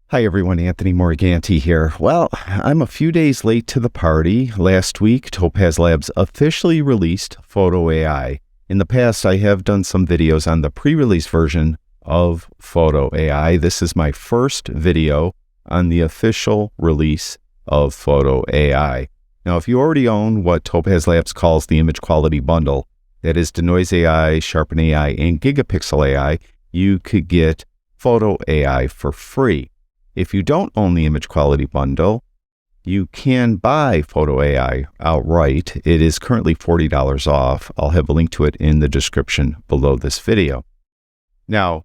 Hi everyone, Anthony Morganti here. Well, I'm a few days late to the party. Last week, Topaz Labs officially released Photo AI. In the past, I have done some videos on the pre-release version of Photo AI. This is my first video on the official release of Photo AI. Now, if you already own what Topaz Labs calls the image quality bundle, that is Denoise AI, Sharpen AI, and Gigapixel AI, you could get Photo AI for free. If you don't own the image quality bundle, you can buy Photo AI outright. It is currently $40 off. I'll have a link to it in the description below this video. Now,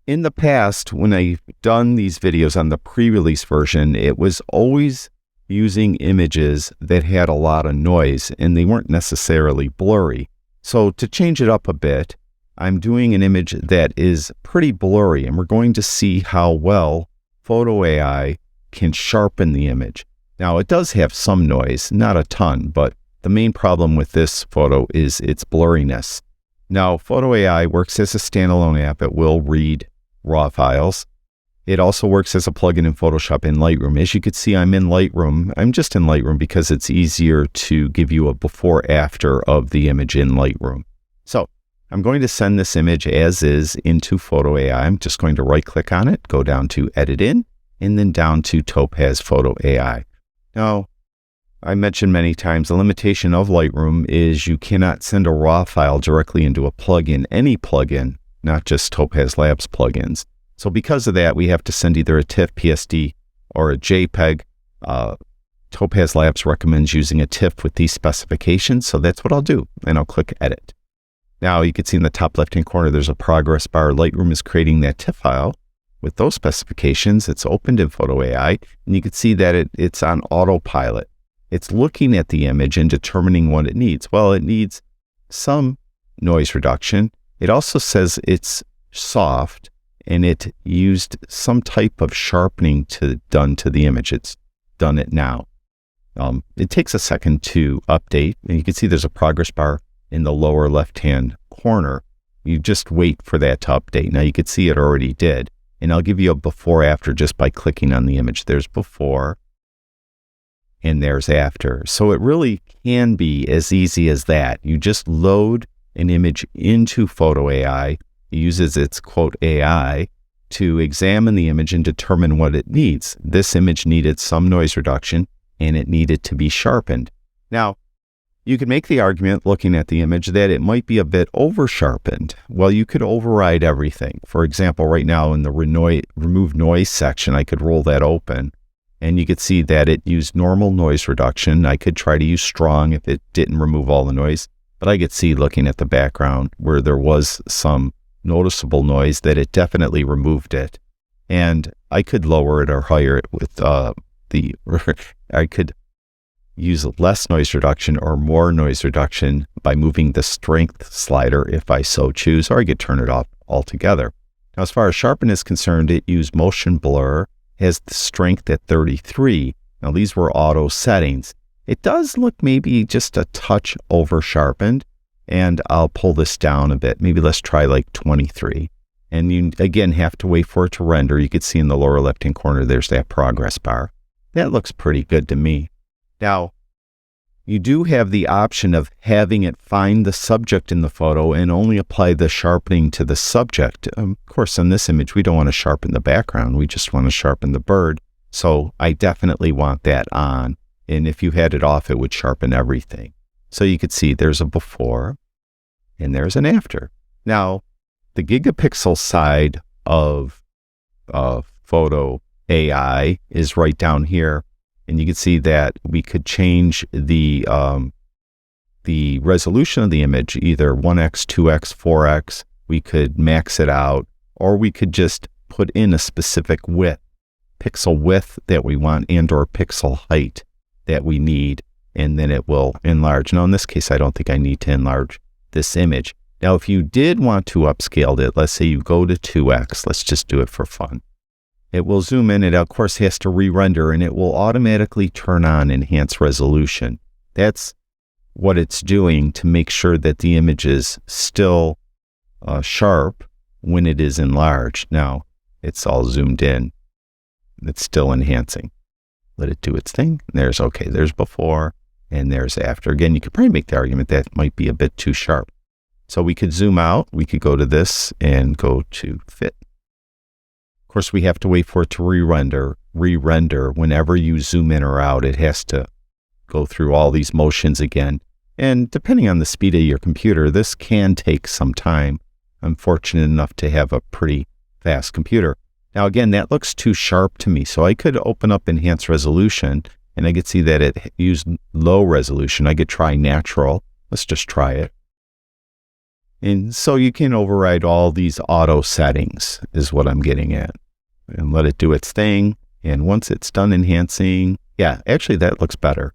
in the past, when I've done these videos on the pre-release version, it was always using images that had a lot of noise and they weren't necessarily blurry. So to change it up a bit, I'm doing an image that is pretty blurry, and we're going to see how well Photo AI can sharpen the image. Now, it does have some noise, not a ton, but the main problem with this photo is its blurriness. Now, Photo AI works as a standalone app. It will read raw files. It also works as a plugin in Photoshop and Lightroom. As you can see, I'm in Lightroom. I'm just in Lightroom because it's easier to give you a before-after of the image in Lightroom. So I'm going to send this image as is into Photo AI. I'm just going to right-click on it, go down to Edit In, and then down to Topaz Photo AI. Now, I mentioned many times the limitation of Lightroom is you cannot send a raw file directly into a plugin, any plugin, not just Topaz Labs plugins. So because of that, we have to send either a TIFF, PSD, or a JPEG. Topaz Labs recommends using a TIFF with these specifications, so that's what I'll do, and I'll click Edit. Now you can see in the top left-hand corner, there's a progress bar. Lightroom is creating that TIFF file with those specifications. It's opened in Photo AI, and you can see that it's on autopilot. It's looking at the image and determining what it needs. Well, it needs some noise reduction. It also says it's soft, and it used some type of sharpening done to the image. It's done it now. It takes a second to update, and you can see there's a progress bar in the lower left-hand corner. You just wait for that to update. Now you can see it already did. And I'll give you a before-after just by clicking on the image. There's before and there's after. So it really can be as easy as that. You just load an image into Photo AI. It uses its quote AI to examine the image and determine what it needs. This image needed some noise reduction and it needed to be sharpened. Now, you could make the argument, looking at the image, that it might be a bit over-sharpened. Well, you could override everything. For example, right now in the Remove Noise section, I could roll that open, and you could see that it used normal noise reduction. I could try to use strong if it didn't remove all the noise, but I could see, looking at the background, where there was some noticeable noise, that it definitely removed it. And I could lower it or higher it with I could use less noise reduction or more noise reduction by moving the strength slider if I so choose, or I could turn it off altogether. Now, as far as sharpen is concerned, it used motion blur, has the strength at 33. Now, these were auto settings. It does look maybe just a touch over sharpened, and I'll pull this down a bit. Maybe let's try like 23. And you, again, have to wait for it to render. You can see in the lower left-hand corner, there's that progress bar. That looks pretty good to me. Now, you do have the option of having it find the subject in the photo and only apply the sharpening to the subject. Of course, in this image, we don't want to sharpen the background. We just want to sharpen the bird. So I definitely want that on. And if you had it off, it would sharpen everything. So you could see there's a before and there's an after. Now, the gigapixel side of Photo AI is right down here. And you can see that we could change the resolution of the image, either 1x, 2x, 4x. We could max it out, or we could just put in a specific width, pixel width that we want, and or pixel height that we need, and then it will enlarge. Now, in this case, I don't think I need to enlarge this image. Now, if you did want to upscale it, let's say you go to 2x, let's just do it for fun. It will zoom in. It, of course, has to re-render, and it will automatically turn on enhanced resolution. That's what it's doing to make sure that the image is still sharp when it is enlarged. Now, it's all zoomed in. it's still enhancing. Let it do its thing. There's okay, there's before and there's after. Again, you could probably make the argument that might be a bit too sharp. So we could zoom out. We could go to this and go to fit. Of course, we have to wait for it to re-render. Whenever you zoom in or out, it has to go through all these motions again. And depending on the speed of your computer, this can take some time. I'm fortunate enough to have a pretty fast computer. Now, again, that looks too sharp to me. So I could open up enhanced resolution and I could see that it used low resolution. I could try natural. Let's just try it. And so you can override all these auto settings is what I'm getting at, and let it do its thing. And once it's done enhancing, yeah, actually that looks better.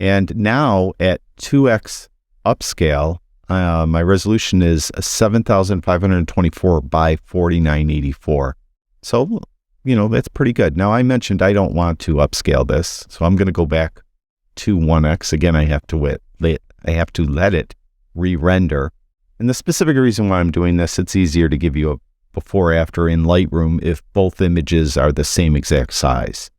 And now at 2x upscale, my resolution is 7,524 by 4984. So, that's pretty good. Now I mentioned I don't want to upscale this, so I'm going to go back to 1x. Again, I have to let it re-render. And the specific reason why I'm doing this, it's easier to give you a before after in Lightroom if both images are the same exact size.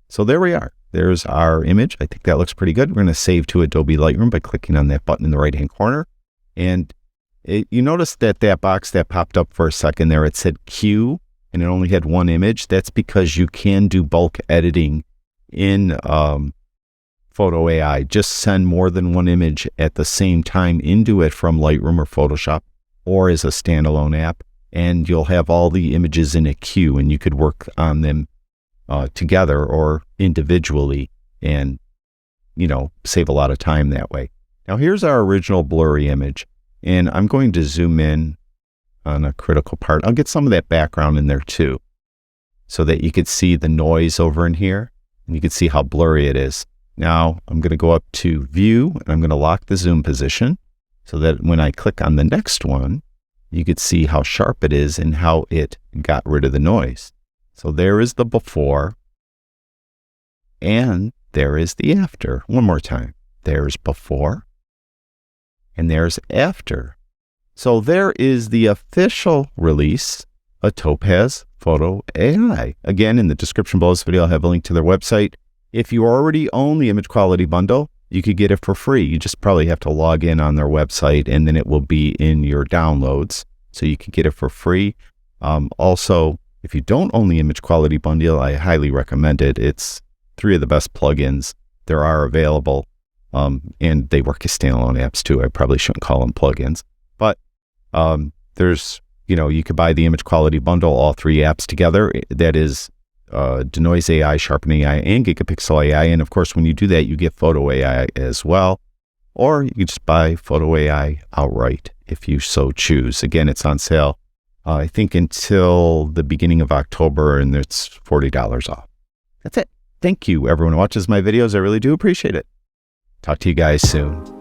So there we are. There's our image. I think that looks pretty good. We're going to save to Adobe Lightroom by clicking on that button in the right-hand corner. And you notice that box that popped up for a second there, it said Q, and it only had one image. That's because you can do bulk editing in Photo AI. Just send more than one image at the same time into it from Lightroom or Photoshop or as a standalone app, and you'll have all the images in a queue, and you could work on them together or individually and, save a lot of time that way. Now here's our original blurry image, and I'm going to zoom in on a critical part. I'll get some of that background in there too, so that you could see the noise over in here, and you can see how blurry it is. Now I'm going to go up to View, and I'm going to lock the zoom position so that when I click on the next one, you could see how sharp it is and how it got rid of the noise. So there is the before, and there is the after. One more time. There's before, and there's after. So there is the official release of Topaz Photo AI. Again, in the description below this video, I'll have a link to their website. If you already own the image quality bundle, you could get it for free. You just probably have to log in on their website, and then it will be in your downloads. So you can get it for free. Also, if you don't own the image quality bundle, I highly recommend it. It's 3 of the best plugins there are available. And they work as standalone apps too. I probably shouldn't call them plugins. But there's, you could buy the image quality bundle, all 3 apps together. That is Denoise AI, Sharpen AI, and Gigapixel AI. And of course, when you do that, you get Photo AI as well. Or you can just buy Photo AI outright if you so choose. Again, it's on sale, I think, until the beginning of October, and it's $40 off. That's it. Thank you, everyone who watches my videos. I really do appreciate it. Talk to you guys soon.